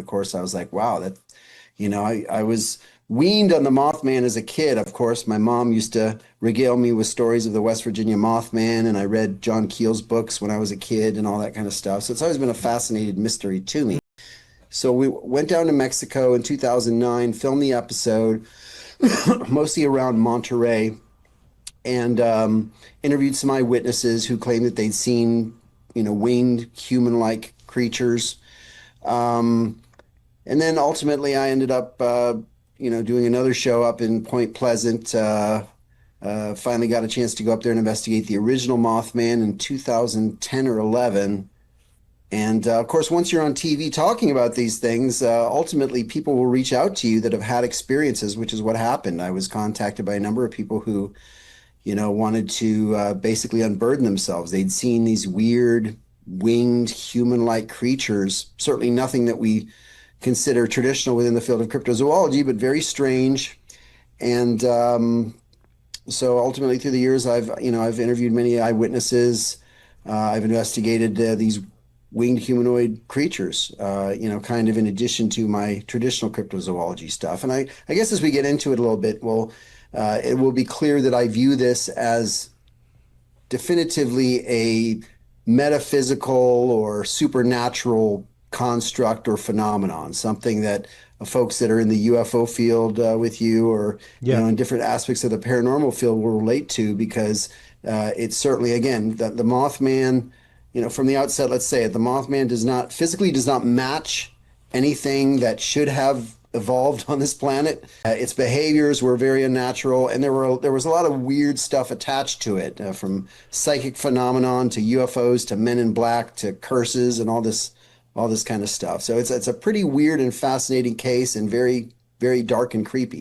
of course, I was like, wow, that, I was weaned on the Mothman as a kid. Of course, my mom used to regale me with stories of the West Virginia Mothman, and I read John Keel's books when I was a kid and all that kind of stuff. So it's always been a fascinating mystery to me. So we went down to Mexico in 2009, filmed the episode, mostly around Monterrey, and interviewed some eyewitnesses who claimed that they'd seen, winged human-like creatures. Um, and then ultimately, I ended up, doing another show up in Point Pleasant. Finally got a chance to go up there and investigate the original Mothman in 2010 or 11. And of course, once you're on TV talking about these things, ultimately people will reach out to you that have had experiences, which is what happened. I was contacted by a number of people who, wanted to basically unburden themselves. They'd seen these weird winged human-like creatures, certainly nothing that we consider traditional within the field of cryptozoology, but very strange. And so ultimately through the years, I've interviewed many eyewitnesses. I've investigated these winged humanoid creatures, kind of in addition to my traditional cryptozoology stuff. And I guess as we get into it a little bit, it will be clear that I view this as definitively a metaphysical or supernatural construct or phenomenon, something that folks that are in the UFO field with you, or in different aspects of the paranormal field, will relate to, because it's certainly, again, the Mothman, from the outset, let's say it, the Mothman does not match anything that should have evolved on this planet. Its behaviors were very unnatural, and there was a lot of weird stuff attached to it, from psychic phenomenon to UFOs to Men in Black to curses and all this kind of stuff. So it's a pretty weird and fascinating case, and very, very dark and creepy.